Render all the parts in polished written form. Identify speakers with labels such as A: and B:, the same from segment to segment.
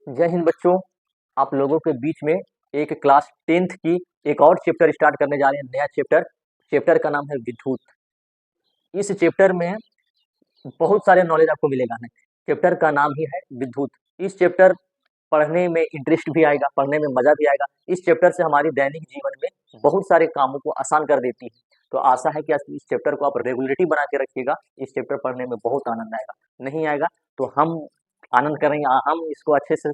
A: जय हिंद बच्चों। आप लोगों के बीच में एक क्लास 10th की एक और चैप्टर स्टार्ट करने जा रहे हैं, नया चैप्टर का नाम है विद्युत। इस चैप्टर में बहुत सारे नॉलेज आपको मिलेगा। है चैप्टर का नाम ही है विद्युत। इस चैप्टर पढ़ने में इंटरेस्ट भी आएगा, पढ़ने में मजा भी आएगा। इस चैप्टर से हमारी दैनिक जीवन में बहुत सारे कामों को आसान कर देती है। तो आशा है कि इस चैप्टर को आप रेगुलरिटी बना के रखिएगा। इस चैप्टर पढ़ने में बहुत आनंद आएगा। नहीं आएगा तो हम आनंद करेंगे, हम इसको अच्छे से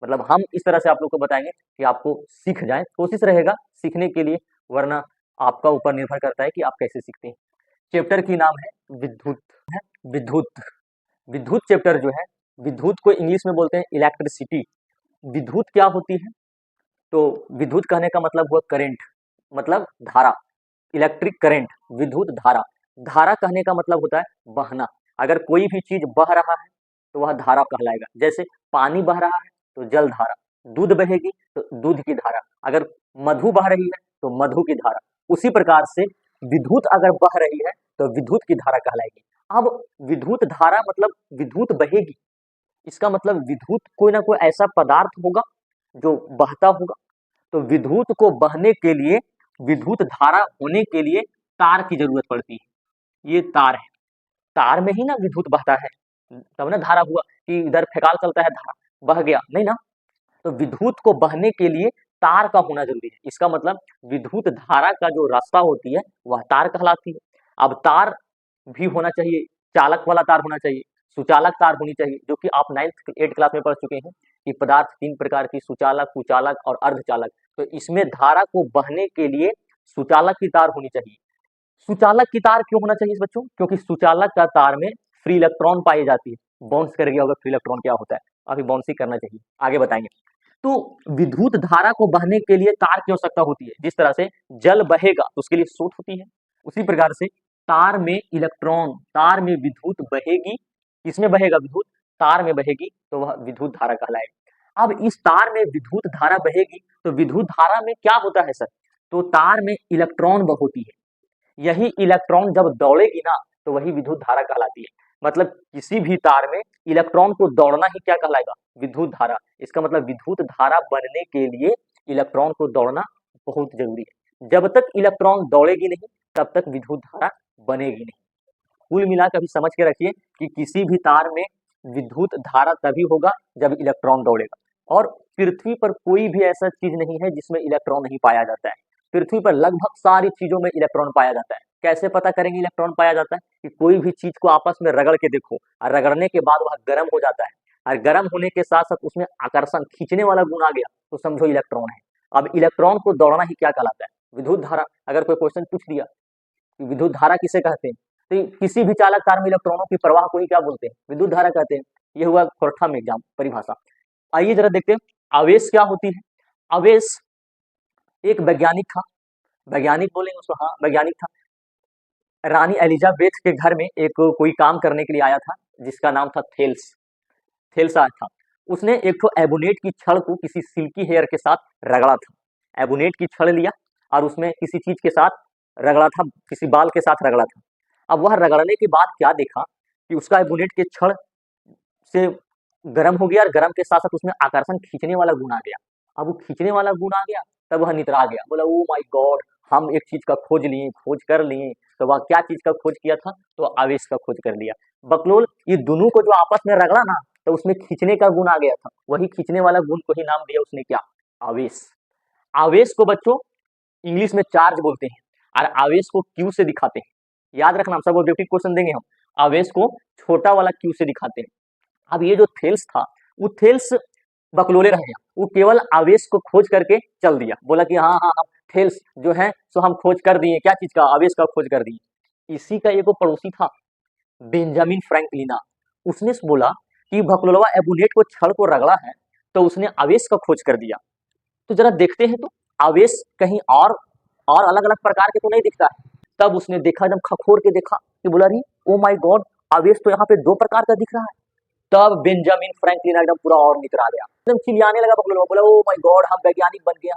A: मतलब हम इस तरह से आप लोग को बताएंगे कि आपको सीख जाए। कोशिश रहेगा सीखने के लिए, वरना आपका ऊपर निर्भर करता है कि आप कैसे सीखते हैं। चैप्टर की नाम है विद्युत। है विद्युत। विद्युत चैप्टर जो है, विद्युत को इंग्लिश में बोलते हैं इलेक्ट्रिसिटी। विद्युत क्या होती है? तो विद्युत कहने का मतलब हुआ करंट, मतलब धारा, इलेक्ट्रिक करंट, विद्युत धारा। धारा कहने का मतलब होता है बहना। अगर कोई भी चीज बह रहा है तो वह धारा कहलाएगा। जैसे पानी बह रहा है तो जल धारा, दूध बहेगी तो दूध की धारा, अगर मधु बह रही है तो मधु की धारा। उसी प्रकार से विद्युत अगर बह रही है तो विद्युत की धारा कहलाएगी। अब विद्युत धारा मतलब विद्युत बहेगी, इसका मतलब विद्युत कोई ना कोई ऐसा पदार्थ होगा जो बहता होगा। तो विद्युत को बहने के लिए, विद्युत धारा होने के लिए तार की जरूरत पड़ती है। ये तार है, तार में ही ना विद्युत बहता है, तब ना धारा हुआ कि इधर फेकाल चलता है धारा बह गया, नहीं ना। तो विद्युत को बहने के लिए तार का होना जरूरी है। इसका मतलब विद्युत धारा का जो रास्ता होती है वह तार कहलाती है। अब तार भी होना चाहिए, चालक वाला तार होना चाहिए, सुचालक तार होनी चाहिए, जो कि आप 9th 8th क्लास में पढ़ चुके हैं कि पदार्थ 3 प्रकार की, सुचालक, कुचालक और अर्धचालक। तो इसमें धारा को बहने के लिए सुचालक की तार होनी चाहिए। सुचालक की तार क्यों होना चाहिए बच्चों? क्योंकि सुचालक का तार में फ्री इलेक्ट्रॉन पाई जाती है। बाउंस कर गया होगा, फ्री इलेक्ट्रॉन क्या होता है, अभी बाउंस ही करना चाहिए, आगे बताएंगे। तो विद्युत धारा को बहने के लिए तार की आवश्यकता होती है। जिस तरह से जल बहेगा तो उसके लिए स्रोत होती है, उसी प्रकार से तार में इलेक्ट्रॉन, तार में विद्युत बहेगी। किसमें बहेगा? विद्युत तार में बहेगी, तो वह विद्युत धारा कहलाएगी। अब इस तार में विद्युत धारा बहेगी तो विद्युत धारा में क्या होता है सर? तो तार में इलेक्ट्रॉन होती है। यही इलेक्ट्रॉन जब दौड़ेगी ना तो वही विद्युत धारा कहलाती है। मतलब किसी भी तार में इलेक्ट्रॉन को दौड़ना ही क्या कहलाएगा? विद्युत धारा। इसका मतलब विद्युत धारा बनने के लिए इलेक्ट्रॉन को दौड़ना बहुत जरूरी है। जब तक इलेक्ट्रॉन दौड़ेगी नहीं तब तक विद्युत धारा बनेगी नहीं। कुल मिलाकर अभी समझ के रखिए कि किसी भी तार में विद्युत धारा तभी होगा जब इलेक्ट्रॉन दौड़ेगा। और पृथ्वी पर कोई भी ऐसा चीज नहीं है जिसमें इलेक्ट्रॉन नहीं पाया जाता है। पृथ्वी पर लगभग सारी चीजों में इलेक्ट्रॉन पाया जाता है। कैसे पता करेंगे इलेक्ट्रॉन पाया जाता है? कि कोई भी चीज को आपस में रगड़ के देखो, और रगड़ने के बाद वह गर्म हो जाता है, और गर्म होने के साथ साथ उसमें आकर्षण, खींचने वाला गुण आ गया तो समझो इलेक्ट्रॉन है। अब इलेक्ट्रॉन को दौड़ना ही क्या कहलाता है? विद्युत धारा। अगर कोई क्वेश्चन पूछ दिया कि विद्युत धारा किसे कहते हैं, तो किसी भी चालक तार में इलेक्ट्रॉनों की प्रवाह को ही क्या बोलते हैं? विद्युत धारा कहते हैं। ये हुआ फोर्थम एग्जाम परिभाषा। आइए जरा देखते हैं आवेश क्या होती है। आवेश एक वैज्ञानिक था, वैज्ञानिक बोलेंगे उसको, हाँ वैज्ञानिक था। रानी एलिजाबेथ के घर में एक कोई काम करने के लिए आया था जिसका नाम था थेल्स। थेल्स आया था। उसने एक तो एबोनेट की छड़ को किसी सिल्की हेयर के साथ रगड़ा था। एबोनेट की छड़ लिया और उसमें किसी चीज के साथ रगड़ा था, किसी बाल के साथ रगड़ा था। अब वह रगड़ने के बाद क्या देखा कि उसका एबोनेट के छड़ से गर्म हो गया, और गर्म के साथ साथ उसमें आकर्षण, खींचने वाला गुण आ गया। अब वो खींचने वाला गुण आ गया तब वह नितरा गया, बोला ओ माय गॉड, हम एक चीज का खोज लिए, खोज कर लिए। तो वह क्या चीज का खोज किया था? तो आवेश का खोज कर लिया। बकलोल, ये दोनों को जो आपस में रगड़ा ना तो उसमें खींचने का गुण आ गया था। वही खींचने वाला गुण को ही नाम दिया उसने क्या? आवेश। आवेश को बच्चों इंग्लिश में चार्ज बोलते हैं, और आवेश को क्यू से दिखाते हैं। याद रखना, हम सब ऑब्जेक्टिव क्वेश्चन देंगे हम। आवेश को छोटा वाला क्यू से दिखाते हैं। अब ये जो थेल्स था, वो थेल्स बकलोले रह गया। वो केवल आवेश को खोज करके चल दिया, बोला कि हाँ हाँ हम थेल्स जो है सो हम खोज कर दिए। क्या चीज का? आवेश का खोज कर दिए। इसी का एक पड़ोसी था बेंजामिन फ्रैंकलिना। उसने बोला कि बकलोलवा एबोनेट को छड़ को रगड़ा है तो उसने आवेश का खोज कर दिया। तो जरा देखते हैं तो आवेश कहीं और अलग अलग प्रकार के तो नहीं दिखता है। तब उसने देखा, एकदम खखोर के देखा कि बोला रही ओ माय गॉड, आवेश तो यहाँ पे 2 प्रकार का दिख रहा है। तब बेंजामिन फ्रैंकलिन एकदम पूरा और निकला गया, एकदम चिल्लाने लगा बकलोलवा, बोला ओ माय गॉड, हम वैज्ञानिक बन गए,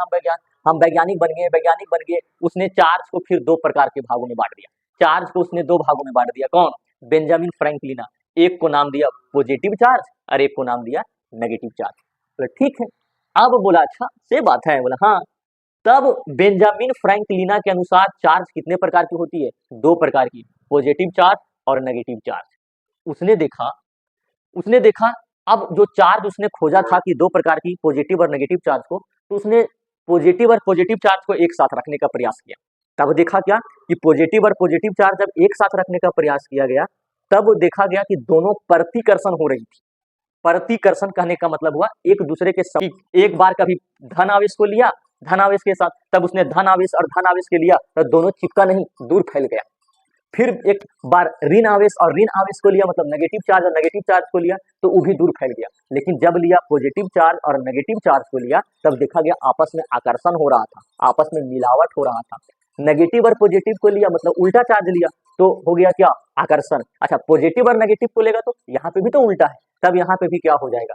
A: हम वैज्ञानिक बन गए, वैज्ञानिक बन गए। उसने चार्ज को फिर 2 प्रकार के भागों में बांट दिया। चार्ज को उसने 2 भागों में बांट दिया। कौन? बेंजामिन फ्रैंकलिना। एक को नाम दिया पॉजिटिव चार्ज और एक को नाम दिया नेगेटिव चार्ज। बोला ठीक है। अब बोला अच्छा से बात है, बोला हाँ। तब बेंजामिन फ्रैंकलिना के अनुसार चार्ज कितने प्रकार की होती है? 2 प्रकार की, पॉजिटिव चार्ज और नेगेटिव चार्ज। उसने देखा अब जो चार्ज उसने खोजा था कि 2 प्रकार की, पॉजिटिव और नेगेटिव चार्ज को, तो उसने पॉजिटिव और पॉजिटिव चार्ज को एक साथ रखने का प्रयास किया। तब देखा क्या कि पॉजिटिव और पॉजिटिव चार्ज जब एक साथ रखने का प्रयास किया गया, तब देखा गया कि दोनों प्रतिकर्षण हो रही थी। प्रतिकर्षण कहने का मतलब हुआ एक दूसरे के एक बार कभी धन आवेश को लिया धन आवेश के साथ, तब उसने धन आवेश और धन आवेश के लिया, तो दोनों चिपका नहीं, दूर फैल गया। फिर एक बार ऋण आवेश और ऋण आवेश को लिया, मतलब नेगेटिव चार्ज और नेगेटिव चार्ज को लिया, तो वो भी दूर फैल गया। लेकिन जब लिया पॉजिटिव चार्ज और नेगेटिव चार्ज को लिया, तब देखा गया आपस में आकर्षण हो रहा था, आपस में मिलावट हो रहा था। नेगेटिव और पॉजिटिव को लिया, मतलब उल्टा चार्ज लिया, तो हो गया क्या? आकर्षण। अच्छा, पॉजिटिव और नेगेटिव को लेगा तो यहाँ पे भी तो उल्टा है, तब यहाँ पे भी क्या हो जाएगा?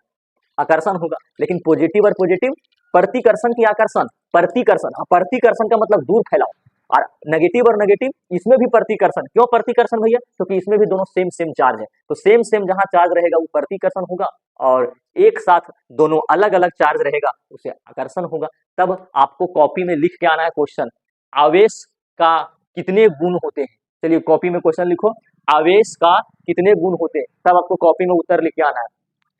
A: आकर्षण होगा। लेकिन पॉजिटिव और पॉजिटिव प्रतिकर्षण की आकर्षण, प्रतिकर्षण, प्रतिकर्षण का मतलब दूर फैलाव। और नेगेटिव और नेगेटिव, इसमें भी प्रतिकर्षण। क्यों प्रतिकर्षण भैया? क्योंकि इसमें भी दोनों सेम सेम चार्ज है, तो सेम सेम जहां चार्ज रहेगा वो प्रतिकर्षण होगा, और एक साथ दोनों अलग अलग चार्ज रहेगा उसे आकर्षण होगा। तब आपको कॉपी में लिख के आना है क्वेश्चन, आवेश का कितने गुण होते हैं। चलिए कॉपी में क्वेश्चन लिखो, आवेश का कितने गुण होते हैं, तब आपको कॉपी में उत्तर लिख के आना है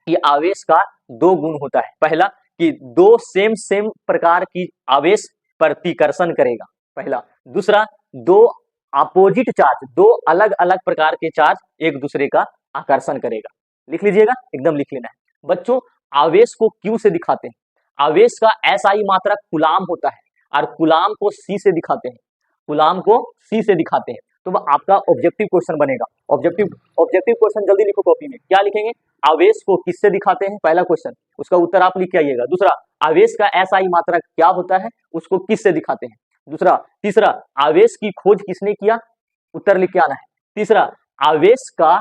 A: कि आवेश का 2 गुण होता है। पहला कि 2 सेम सेम प्रकार की आवेश प्रतिकर्षण करेगा, पहला। दूसरा, 2 अपोजिट चार्ज, 2 अलग अलग प्रकार के चार्ज एक दूसरे का आकर्षण करेगा। लिख लीजिएगा, एकदम लिख लेना है बच्चों। आवेश को क्यू से दिखाते हैं, आवेश का एसआई मात्रक कूलाम होता है, और कूलाम को सी से दिखाते हैं, कूलाम को सी से दिखाते हैं। तो वह आपका ऑब्जेक्टिव क्वेश्चन बनेगा। ऑब्जेक्टिव क्वेश्चन जल्दी लिखो कॉपी में, क्या लिखेंगे? आवेश को किससे दिखाते हैं, पहला क्वेश्चन, उसका उत्तर आप लिख के आइएगा। दूसरा, आवेश का एसआई मात्रक क्या होता है, उसको किससे दिखाते हैं। दूसरा, तीसरा, आवेश की खोज किसने किया, उत्तर लिख के आना है। तीसरा, आवेश का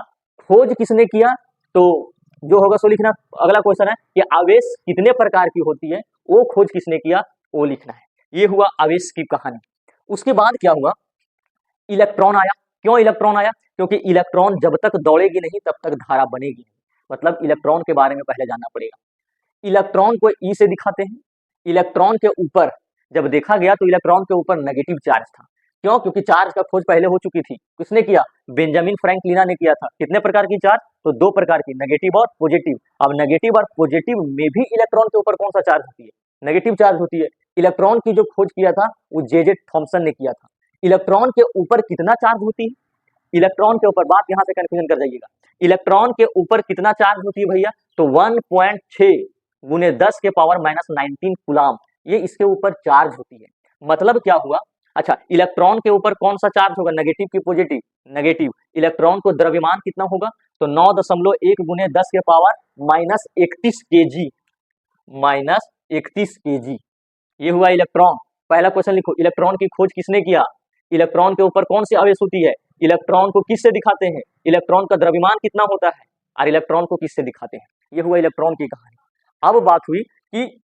A: खोज किसने किया, तो जो होगा सो लिखना। अगला क्वेश्चन है कि आवेश कितने प्रकार की होती है, वो खोज किसने किया, वो लिखना है। ये हुआ आवेश की कहानी। उसके बाद क्या हुआ? इलेक्ट्रॉन आया। क्यों इलेक्ट्रॉन आया? क्योंकि इलेक्ट्रॉन जब तक दौड़ेगी नहीं तब तक धारा बनेगी नहीं। मतलब इलेक्ट्रॉन के बारे में पहले जानना पड़ेगा। इलेक्ट्रॉन को ई से दिखाते हैं। इलेक्ट्रॉन के ऊपर जब देखा गया तो इलेक्ट्रॉन के ऊपर नेगेटिव चार्ज था। क्यों? क्योंकि चार्ज का खोज पहले हो चुकी थी। किसने किया? बेंजामिन फ्रैंकलिना ने किया था। कितने प्रकार की चार्ज? तो 2 प्रकार की, नेगेटिव और पॉजिटिव। अब नेगेटिव और पॉजिटिव में भी इलेक्ट्रॉन के ऊपर कौन सा चार्ज होती है? नेगेटिव चार्ज होती है। इलेक्ट्रॉन की जो खोज किया था वो जे थॉमसन ने किया था। इलेक्ट्रॉन के ऊपर कितना चार्ज होती है? इलेक्ट्रॉन के ऊपर, बात यहां से कंफ्यूजन कर जाइएगा, इलेक्ट्रॉन के ऊपर कितना चार्ज होती है भैया? तो 1.6 गुने 10 के पावर -19 कूलाम, ये इसके ऊपर चार्ज होती है। मतलब क्या हुआ? अच्छा, इलेक्ट्रॉन के ऊपर कौन सा चार्ज होगा, नेगेटिव की पॉजिटिव? नेगेटिव। इलेक्ट्रॉन को द्रव्यमान कितना होगा? तो 9.1 गुने 10 के पावर -31 केजी, -31 केजी। ये हुआ इलेक्ट्रॉन। पहला क्वेश्चन लिखो, इलेक्ट्रॉन की खोज किसने किया? इलेक्ट्रॉन के ऊपर कौन सी आवेश होती है? इलेक्ट्रॉन को किससे दिखाते हैं? इलेक्ट्रॉन का द्रव्यमान कितना होता है, और इलेक्ट्रॉन को किससे दिखाते हैं? ये हुआ इलेक्ट्रॉन की कहानी। अब बात हुई कि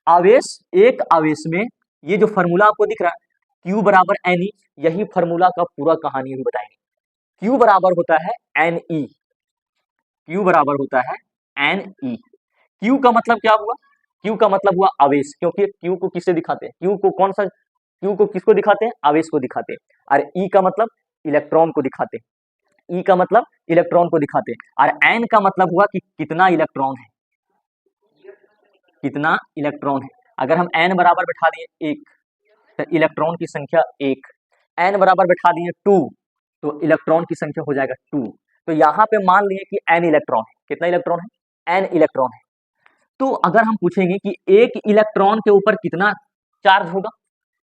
A: आवेश, एक आवेश में ये जो फॉर्मूला आपको दिख रहा है Q बराबर Ne, यही फॉर्मूला का पूरा कहानी भी बताएंगे। Q बराबर होता है Ne, Q बराबर होता है Ne। Q का मतलब क्या हुआ? Q का मतलब हुआ आवेश, क्योंकि Q को किससे दिखाते हैं? Q को कौन सा, Q को किसको दिखाते हैं? आवेश को दिखाते हैं। और E का मतलब इलेक्ट्रॉन को दिखाते हैं। E का मतलब इलेक्ट्रॉन को दिखाते हैं। और N का मतलब हुआ कि कितना इलेक्ट्रॉन है, कितना इलेक्ट्रॉन है। अगर हम N बराबर बैठा दिए 1 तो इलेक्ट्रॉन की संख्या 1, N बराबर बैठा दिए 2 तो इलेक्ट्रॉन की संख्या हो जाएगा 2। तो यहाँ पे मान लिए कि N इलेक्ट्रॉन है। कितना इलेक्ट्रॉन है? N इलेक्ट्रॉन है। तो अगर हम पूछेंगे कि एक इलेक्ट्रॉन के ऊपर कितना चार्ज होगा,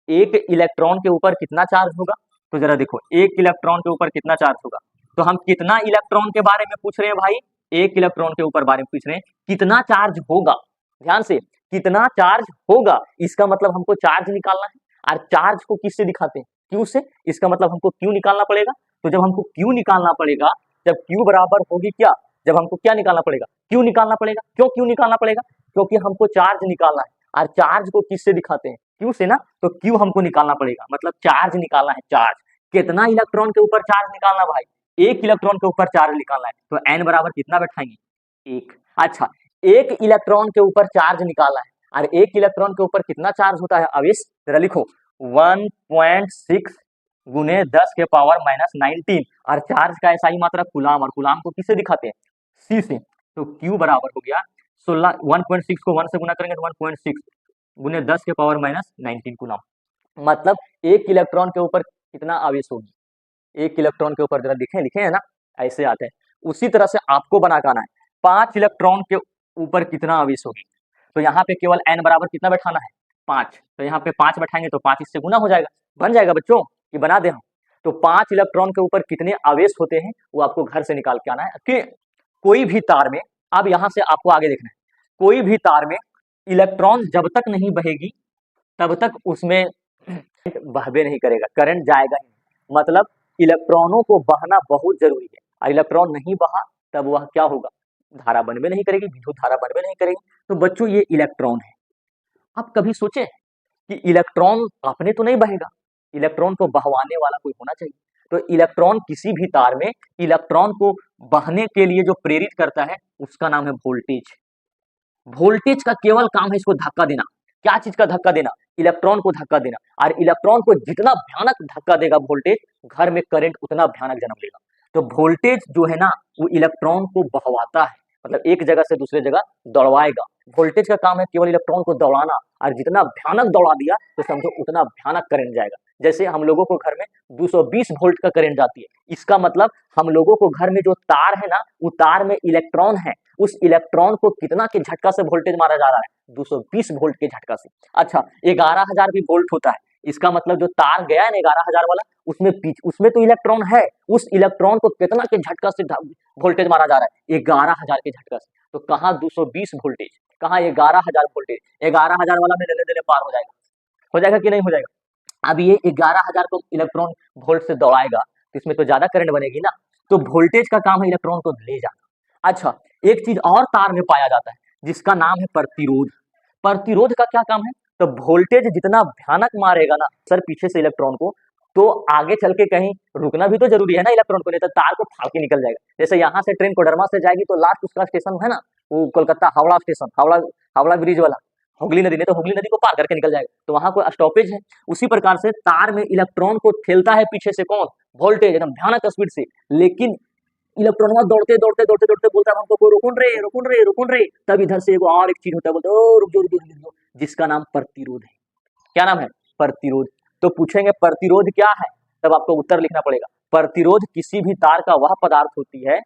A: एक इलेक्ट्रॉन के ऊपर कितना चार्ज होगा, तो जरा देखो, एक इलेक्ट्रॉन के ऊपर कितना चार्ज होगा। तो हम कितना इलेक्ट्रॉन के बारे में पूछ रहे हैं भाई? एक इलेक्ट्रॉन के ऊपर बारे में पूछ रहे हैं, कितना चार्ज होगा। ध्यान से, कितना चार्ज होगा, इसका मतलब हमको चार्ज निकालना है। और चार्ज को किससे दिखाते हैं? क्यू से। इसका मतलब हमको क्यू निकालना पड़ेगा। तो जब हमको क्यू निकालना पड़ेगा, जब क्यू बराबर होगी क्या, जब हमको क्या निकालना पड़ेगा? क्यू निकालना पड़ेगा। क्यों क्यू निकालना पड़ेगा? क्योंकि हमको चार्ज निकालना है, और चार्ज को किससे दिखाते हैं? क्यू से ना। तो क्यू हमको निकालना पड़ेगा, मतलब चार्ज निकालना है। चार्ज कितना इलेक्ट्रॉन के ऊपर चार्ज निकालना भाई? एक इलेक्ट्रॉन के ऊपर चार्ज निकालना है। तो एन बराबर कितना बैठाएंगे? 1। अच्छा, एक इलेक्ट्रॉन के ऊपर चार्ज निकाला है, और एक इलेक्ट्रॉन के ऊपर कितना चार्ज होता है आवेश, जरा लिखो 1.6 गुने 10 के पावर माइनस 19, और चार्ज का ऐसा ही मात्रा कूलाम, और कूलाम को किससे दिखाते हैं, सी से। तो Q बराबर हो गया 16, 1.6 को 1 से गुना करेंगे तो 1.6 गुने 10 के पावर माइनस 19 कूलाम। मतलब एक इलेक्ट्रॉन के ऊपर कितना आवेश होगी, एक इलेक्ट्रॉन के ऊपर, जरा लिखे है ना, ऐसे आते हैं। उसी तरह से आपको बना के आना है 5 इलेक्ट्रॉन के ऊपर कितना आवेश होगी। तो यहाँ पे केवल n बराबर कितना बैठाना है, 5। तो यहाँ पे 5 बैठाएंगे तो 5 इससे गुना हो जाएगा, बन जाएगा बच्चों, कि बना दे हम। तो 5 इलेक्ट्रॉन के ऊपर कितने आवेश होते हैं वो आपको घर से निकाल के आना है कि कोई भी तार में, अब यहाँ से आपको आगे देखना है, कोई भी तार में इलेक्ट्रॉन जब तक नहीं बहेगी तब तक उसमें बहबे नहीं करेगा, करंट जाएगा ही। मतलब इलेक्ट्रॉनों को बहना बहुत जरूरी है, और इलेक्ट्रॉन नहीं बहा तब वह क्या होगा, धारा बनबे नहीं करेगी, विद्युत धारा बनबे नहीं करेगी। तो बच्चों ये इलेक्ट्रॉन है। आप कभी सोचे कि इलेक्ट्रॉन अपने तो नहीं बहेगा, इलेक्ट्रॉन को बहवाने वाला कोई होना चाहिए। तो इलेक्ट्रॉन किसी भी तार में इलेक्ट्रॉन को बहने के लिए जो प्रेरित करता है उसका नाम है वोल्टेज। वोल्टेज का केवल काम है इसको धक्का देना। क्या चीज का धक्का देना, इलेक्ट्रॉन को धक्का देना। और इलेक्ट्रॉन को जितना भयानक धक्का देगा वोल्टेज, घर में करंट उतना भयानक जन्म लेगा। तो वोल्टेज जो है ना वो इलेक्ट्रॉन को बहवाता है, मतलब एक जगह से दूसरे जगह दौड़वाएगा। वोल्टेज का काम है केवल इलेक्ट्रॉन को दौड़ाना, और जितना भयानक दौड़ा दिया तो समझो उतना भयानक करंट जाएगा। जैसे हम लोगों को घर में 220 वोल्ट का करंट जाती है, इसका मतलब हम लोगों को घर में जो तार है ना वो तार में इलेक्ट्रॉन है, उस इलेक्ट्रॉन को कितना के झटका से वोल्टेज मारा जा रहा है, 220 वोल्ट के झटका से। अच्छा 11,000 भी वोल्ट होता है, इसका मतलब जो तार गया है ना 11,000 वाला, उसमें तो इलेक्ट्रॉन है, उस इलेक्ट्रॉन को कितना के झटका से वोल्टेज मारा जा रहा है, 11,000 के झटका से। तो कहाँ 220 वोल्टेज, कहाँ 11,000 वोल्टेज, 11,000 वाला में लेने देने पार हो जाएगा कि नहीं हो जाएगा। अब ये 11,000 को इलेक्ट्रॉन वोल्ट से दौड़ाएगा तो इसमें तो ज्यादा करंट बनेगी ना। तो वोल्टेज का काम है इलेक्ट्रॉन को ले जाना। अच्छा एक चीज और तार में पाया जाता है जिसका नाम है प्रतिरोध। प्रतिरोध का क्या काम है, तो वोल्टेज जितना भयानक मारेगा ना सर पीछे से इलेक्ट्रॉन को, तो आगे चल के कहीं रुकना भी तो जरूरी है ना इलेक्ट्रॉन को, नहीं तो तार को फाड़ के निकल जाएगा। जैसे यहाँ से ट्रेन कोडरमा से जाएगी तो लास्ट उसका स्टेशन है ना वो कोलकाता हावड़ा स्टेशन, हावड़ा ब्रिज वाला, हुगली नदी, नहीं तो हुगली नदी को पार करके निकल जाएगा, तो वहां कोई स्टॉपेज है। उसी प्रकार से तार में इलेक्ट्रॉन को ठेलता है पीछे से कौन, वोल्टेज एकदम भयानक स्पीड से। लेकिन इलेक्ट्रॉन दौड़ते दौड़ते दौड़ते दौड़ते बोलता है हमको कोई रुकुन रे, तब इधर से और एक चीज होता है, बोलते ओ रुक जाओ, जिसका नाम प्रतिरोध है। क्या नाम है, प्रतिरोध। तो पूछेंगे प्रतिरोध क्या है, तब आपको उत्तर लिखना पड़ेगा। प्रतिरोध किसी भी तार का वह पदार्थ होती है,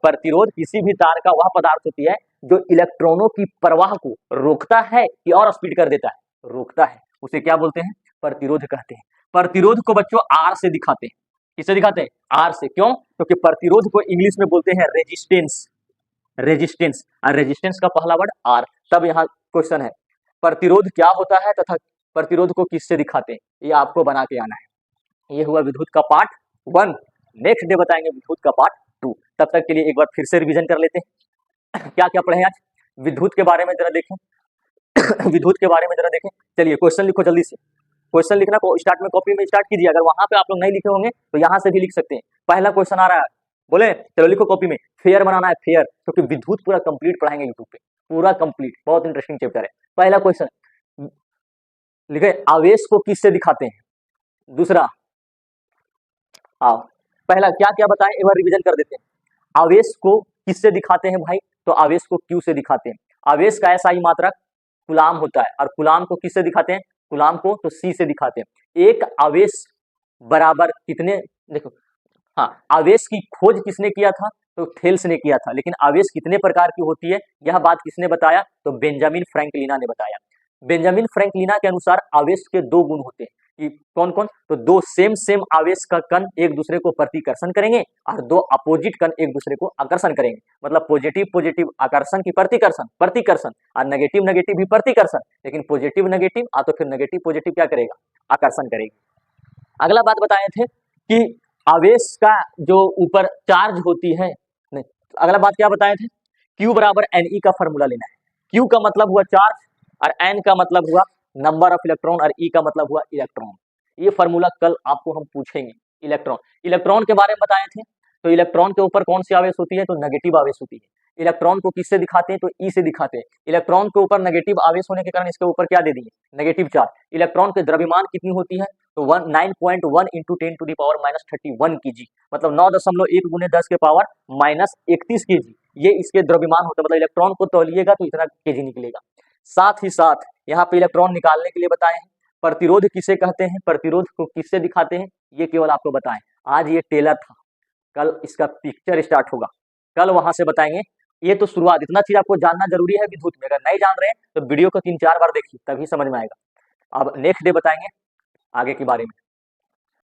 A: प्रतिरोध किसी भी तार का वह पदार्थ होती है जो इलेक्ट्रॉनों की प्रवाह को रोकता है कि और स्पीड कर देता है, रोकता है, उसे क्या बोलते हैं, प्रतिरोध कहते हैं। प्रतिरोध को बच्चों आर से दिखाते हैं, किससे दिखाते हैं, आर से। क्यों, क्योंकि प्रतिरोध को इंग्लिश में बोलते हैं रेजिस्टेंस, रेजिस्टेंस, और रेजिस्टेंस का पहला वर्ड आर। तब यहाँ क्वेश्चन है प्रतिरोध क्या होता है तथा प्रतिरोध को किससे दिखाते हैं, ये आपको बना के आना है। ये हुआ विद्युत का पार्ट 1, नेक्स्ट डे बताएंगे विद्युत का पार्ट 2। तब तक के लिए एक बार फिर से रिवीजन कर लेते हैं क्या क्या पढ़े आज विद्युत के बारे में, जरा देखें विद्युत के बारे में जरा देखें। चलिए क्वेश्चन लिखो जल्दी से, क्वेश्चन लिखना को स्टार्ट में कॉपी में स्टार्ट कीजिए। अगर वहां पे आप लोग नहीं लिखे होंगे तो यहाँ से भी लिख सकते हैं। पहला क्वेश्चन आ रहा है, बोले चलो लिखो कॉपी में, फेयर बनाना है, फेयर, क्योंकि विद्युत पूरा कंप्लीट पढ़ाएंगे यूट्यूब पे, पूरा कंप्लीट, बहुत इंटरेस्टिंग चैप्टर है। पहला क्वेश्चन लिखे आवेश को किससे दिखाते हैं। दूसरा आओ पहला क्या क्या बताएं, एक बार रिवीजन कर देते हैं। आवेश को किससे दिखाते हैं भाई, तो आवेश को क्यू से दिखाते हैं। आवेश का ऐसा ही मात्रक कूलाम होता है, और कूलाम को किससे दिखाते हैं, कूलाम को तो सी से दिखाते हैं। एक आवेश बराबर कितने, देखो हाँ आवेश की खोज किसने किया था, तो थेल्स ने किया था। लेकिन आवेश कितने प्रकार की होती है यह बात किसने बताया, तो बेंजामिन फ्रैंकलिना ने बताया। बेंजामिन फ्रैंकलिना के अनुसार आवेश के 2 गुण होते हैं, कि कौन कौन, तो 2 सेम आवेश का कण एक दूसरे को प्रतिकर्षण करेंगे, और 2 अपोजिट कण एक दूसरे को आकर्षण करेंगे। मतलब पॉजिटिव आकर्षण की प्रतिकर्षण, और नेगेटिव भी प्रतिकर्षण। लेकिन पॉजिटिव नेगेटिव तो फिर नेगेटिव पॉजिटिव क्या करेगा, आकर्षण करेगी। अगला बात बताए थे कि आवेश का जो ऊपर चार्ज होती है, नहीं अगला बात क्या बताए थे, Q बराबर Ne का फॉर्मूला लेना है। Q का मतलब हुआ चार्ज, और N का मतलब हुआ नंबर ऑफ इलेक्ट्रॉन, और E का मतलब हुआ इलेक्ट्रॉन। ये फॉर्मूला कल आपको हम पूछेंगे। इलेक्ट्रॉन के बारे में बताए थे, तो इलेक्ट्रॉन के ऊपर कौन सी आवेश होती है, तो नेगेटिव आवेश होती है। इलेक्ट्रॉन को किससे दिखाते हैं, तो ई से दिखाते हैं। इलेक्ट्रॉन के ऊपर नेगेटिव आवेश होने के कारण इसके ऊपर क्या दे दिए, नेगेटिव चार्ज। इलेक्ट्रॉन के द्रव्यमान कितनी होती है, तो 9.1 इंटू 10⁻⁻31 kg, मतलब 9.1 गुने 10 के पावर -31 kg, ये इसके द्रव्यमान होता है। मतलब इलेक्ट्रॉन को तौलिएगा तो इतना केजी निकलेगा। साथ ही साथ यहाँ पे इलेक्ट्रॉन निकालने के लिए बताए हैं। प्रतिरोध किसे कहते हैं, प्रतिरोध को किससे दिखाते हैं, ये केवल आपको बताएं। आज ये टेलर था, कल इसका पिक्चर स्टार्ट होगा, कल वहां से बताएंगे। ये तो शुरुआत, इतना चीज आपको जानना जरूरी है विद्युत में। अगर नहीं जान रहे हैं तो वीडियो को 3-4 बार देखिए, तभी समझ में आएगा। अब नेक्स्ट डे बताएंगे आगे के बारे में।